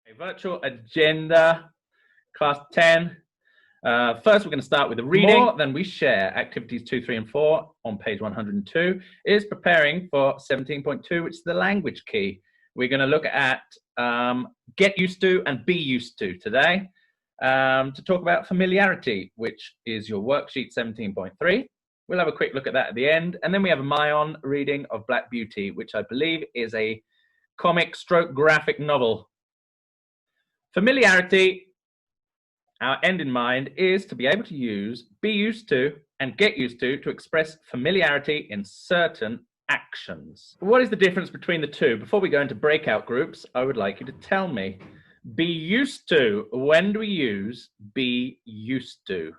A virtual agenda, class 10. First, we're going to start with the reading. More than we share. Activities 2, 3, and 4 on page 102 is preparing for 17.2, which is the language key. We're going to look at get used to and be used to today to talk about familiarity, which is your worksheet 17.3. We'll have a quick look at that at the end. And then we have a Mayon reading of Black Beauty, which I believe is a comic stroke graphic novel. Familiarity, our end in mind, is to be able to use be used to and get used to express familiarity in certain actions. What is the difference between the two? Before we go into breakout groups, I would like you to tell me. Be used to, when do we use be used to?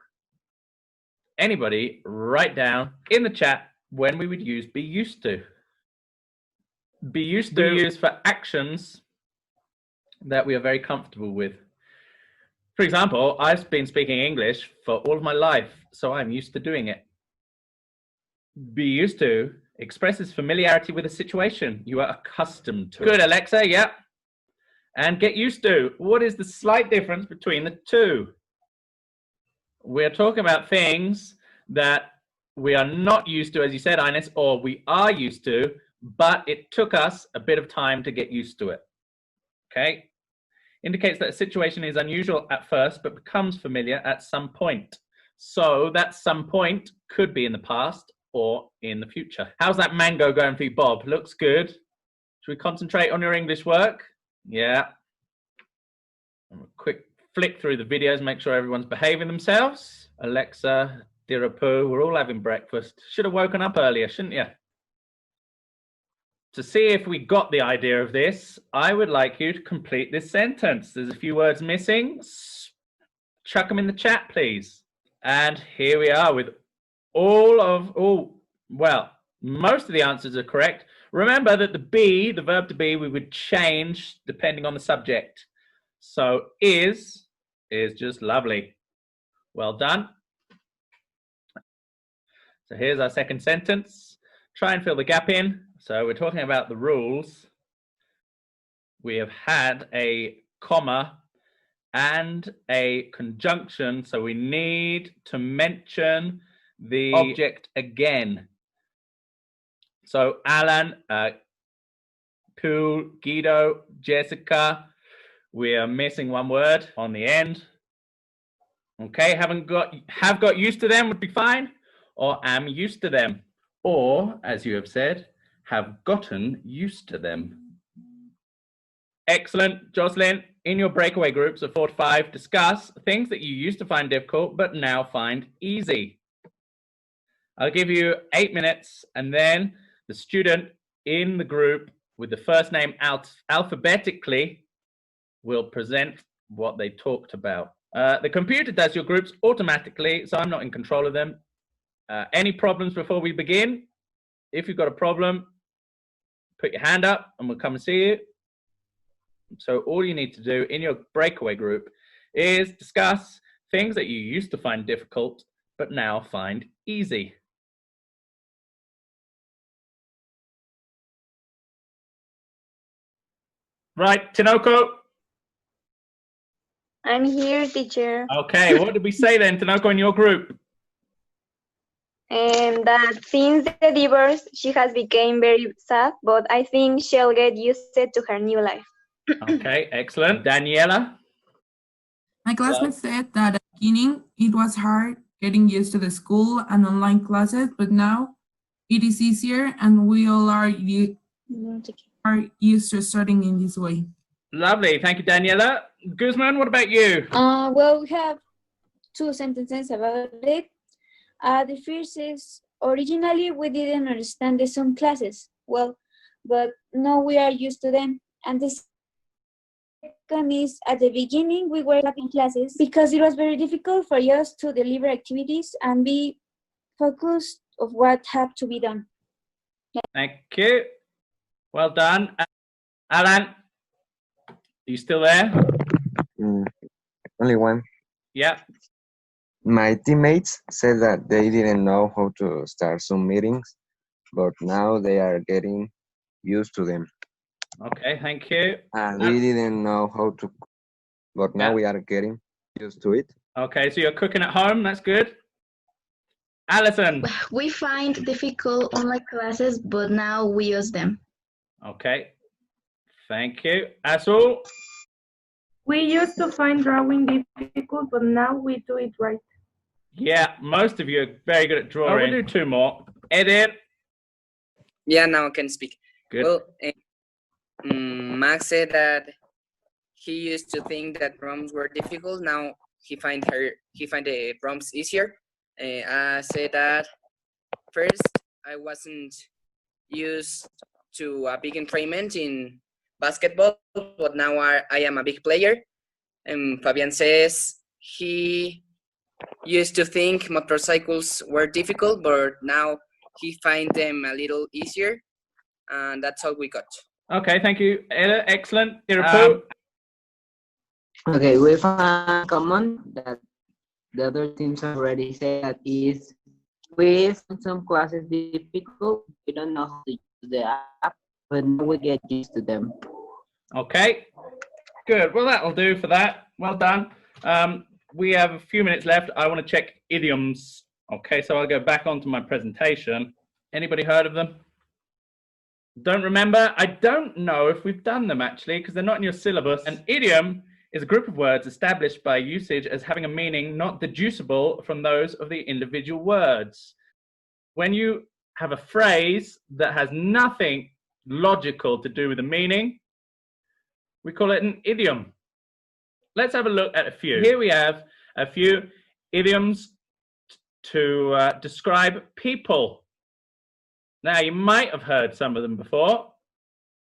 Anybody write down in the chat when we would use be used to. Be used to is for actions that we are very comfortable with. For example, I've been speaking English for all of my life, so I'm used to doing it. Be used to expresses familiarity with a situation you are accustomed to. Good, Alexa, yeah. And get used to, what is the slight difference between the two? We're talking about things that we are not used to, as you said, Ines, or we are used to, but it took us a bit of time to get used to it. Okay? Indicates that a situation is unusual at first, but becomes familiar at some point. So that some point could be in the past or in the future. How's that mango going for you, Bob? Looks good. Should we concentrate on your English work? Yeah. A quick flick through the videos, make sure everyone's behaving themselves. Alexa, Dirapu, we're all having breakfast. Should have woken up earlier, shouldn't you? To see if we got the idea of this, I would like you to complete this sentence. There's a few words missing. Chuck them in the chat, please. And here we are with most of the answers are correct. Remember that the verb to be, we would change depending on the subject. So is just lovely. Well done. So here's our second sentence. Try and fill the gap in. So we're talking about the rules. We have had a comma and a conjunction, so we need to mention the object again. So Alan, Pool, Guido, Jessica, we are missing one word on the end. Okay, have got used to them would be fine, or am used to them, or as you have said, have gotten used to them. Excellent, Jocelyn. In your breakaway groups of 4 to 5, discuss things that you used to find difficult but now find easy. I'll give you 8 minutes, and then the student in the group with the first name alphabetically will present what they talked about. The computer does your groups automatically, so I'm not in control of them. Any problems before we begin? If you've got a problem, put your hand up and we'll come and see you. So all you need to do in your breakaway group is discuss things that you used to find difficult but now find easy. Right, Tinoko? I'm here, teacher. Okay, what did we say then, Tinoko, in your group? That since the divorce, she has become very sad, but I think she'll get used to her new life. Okay, excellent. Daniela? My classmate said that at the beginning it was hard getting used to the school and online classes, but now it is easier and we all are used to starting in this way. Lovely, thank you, Daniela. Guzman, what about you? Well, we have 2 sentences about it. The first is, originally we didn't understand the Zoom classes well, but now we are used to them. And the second is, at the beginning we were in classes because it was very difficult for us to deliver activities and be focused of what had to be done. Thank you. Well done. Alan, are you still there? Only one. Yeah. My teammates said that they didn't know how to start Zoom meetings, but now they are getting used to them. Okay, thank you. And we didn't know how to, but now Yeah. we are getting used to it. Okay, so you're cooking at home. That's good. Alison. We find difficult online classes, but now we use them. Okay. Thank you. Azul. We used to find drawing difficult, but now we do it right. Yeah, most of you are very good at drawing. We'll do two more. Edit. Yeah, now I can speak. Good. Well, Max said that he used to think that prompts were difficult. Now he find the prompts easier. I said that first I wasn't used to a big entrainment in basketball, but now I am a big player. And Fabian says he used to think motorcycles were difficult, but now he find them a little easier. And that's all we got. Okay, thank you. Ella, excellent. Okay, we found common that the other teams already said that is we find some classes difficult. We don't know how to use the app, but now we get used to them. Okay, good. Well, that'll do for that. Well done. We have a few minutes left. I want to check idioms. Okay, so I'll go back onto my presentation. Anybody heard of them? Don't remember? I don't know if we've done them actually, because they're not in your syllabus. An idiom is a group of words established by usage as having a meaning not deducible from those of the individual words. When you have a phrase that has nothing logical to do with the meaning, we call it an idiom. Let's have a look at a few. Here we have a few idioms to describe people. Now, you might have heard some of them before,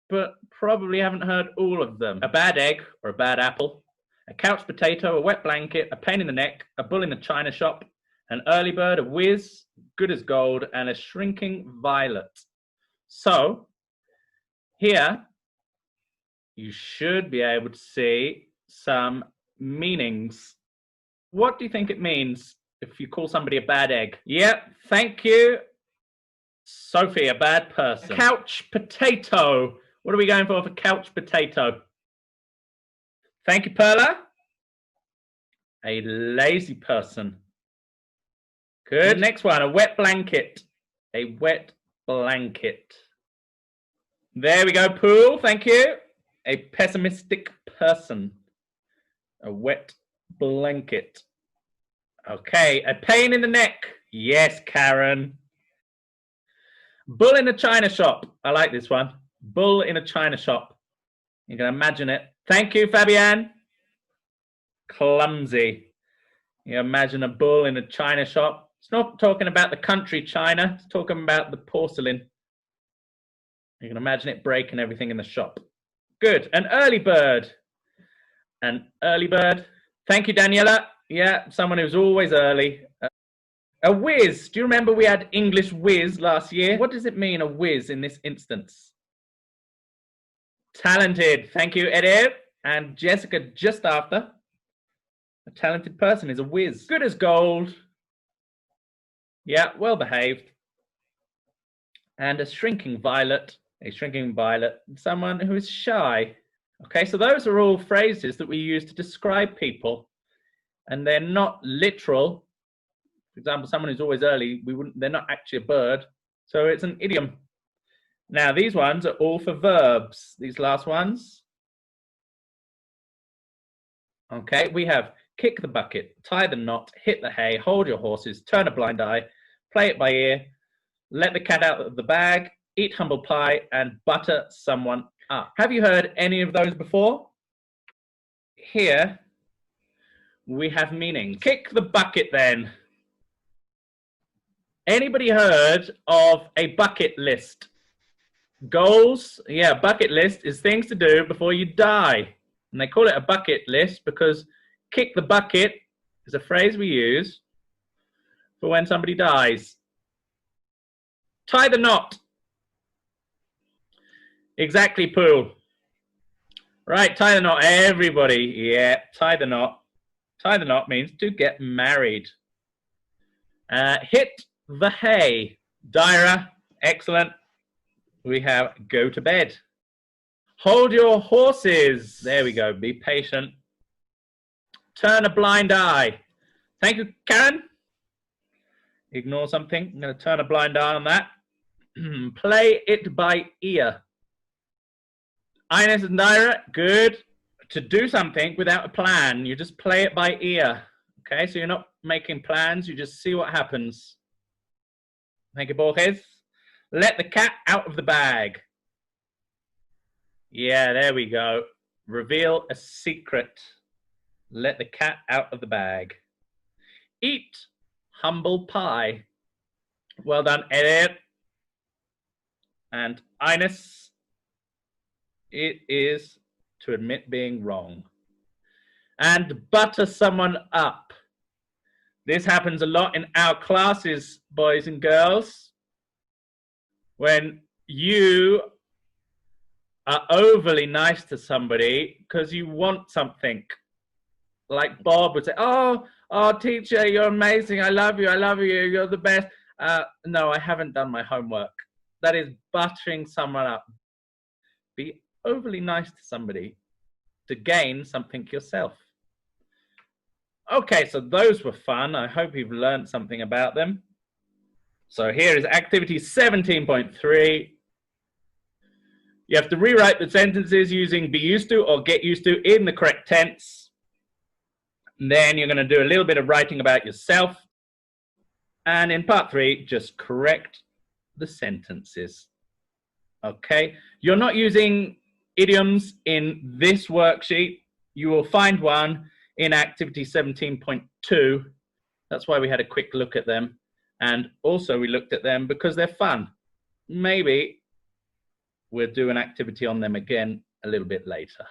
but probably haven't heard all of them. A bad egg or a bad apple, a couch potato, a wet blanket, a pain in the neck, a bull in the china shop, an early bird, a whiz, good as gold, and a shrinking violet. So, here, you should be able to see some meanings. What do you think it means if you call somebody a bad egg? Yep, thank you. Sophie, a bad person. Couch potato. What are we going for couch potato? Thank you, Perla. A lazy person. Good. Next one, a wet blanket. A wet blanket. There we go, Pool. Thank you. A pessimistic person. A wet blanket. Okay, a pain in the neck. Yes, Karen. Bull in a china shop. I like this one. Bull in a china shop. You can imagine it. Thank you, Fabian. Clumsy. You imagine a bull in a china shop. It's not talking about the country China. It's talking about the porcelain. You can imagine it breaking everything in the shop. Good. An early bird. An early bird. Thank you, Daniela. Yeah, someone who's always early. A whiz. Do you remember we had English whiz last year? What does it mean, a whiz, in this instance? Talented. Thank you, Eddie. And Jessica just after. A talented person is a whiz. Good as gold. Yeah, well behaved. And a shrinking violet. A shrinking violet. Someone who is shy. Okay, so those are all phrases that we use to describe people. And they're not literal. For example, someone who's always early, they're not actually a bird. So it's an idiom. Now, these ones are all for verbs. These last ones. Okay, we have kick the bucket, tie the knot, hit the hay, hold your horses, turn a blind eye, play it by ear, let the cat out of the bag, eat humble pie, and butter someone up. Have you heard any of those before? Here, we have meanings. Kick the bucket then. Anybody heard of a bucket list? Goals? Yeah, bucket list is things to do before you die. And they call it a bucket list because kick the bucket is a phrase we use for when somebody dies. Tie the knot. Exactly, Pooh. Right, tie the knot, everybody. Yeah, tie the knot. Tie the knot means to get married. Hit the hay. Dyra, excellent. We have go to bed. Hold your horses. There we go. Be patient. Turn a blind eye. Thank you, Karen. Ignore something. I'm going to turn a blind eye on that. Play it by ear. Ines and Naira, good. To do something without a plan, you just play it by ear. Okay, so you're not making plans, you just see what happens. Thank you, Borges. Let the cat out of the bag. Yeah, there we go. Reveal a secret. Let the cat out of the bag. Eat humble pie. Well done, Edith. And Ines, it is to admit being wrong. And butter someone up. This happens a lot in our classes, boys and girls. When you are overly nice to somebody because you want something. Like Bob would say, oh, teacher, you're amazing. I love you. You're the best. No, I haven't done my homework. That is buttering someone up. Be overly nice to somebody to gain something yourself. Okay, so those were fun. I hope you've learned something about them. So here is activity 17.3. You have to rewrite the sentences using be used to or get used to in the correct tense. And then you're going to do a little bit of writing about yourself. And in part 3, just correct the sentences. Okay, you're not using idioms in this worksheet. You will find one in activity 17.2. That's why we had a quick look at them. And also we looked at them because they're fun. Maybe we'll do an activity on them again a little bit later.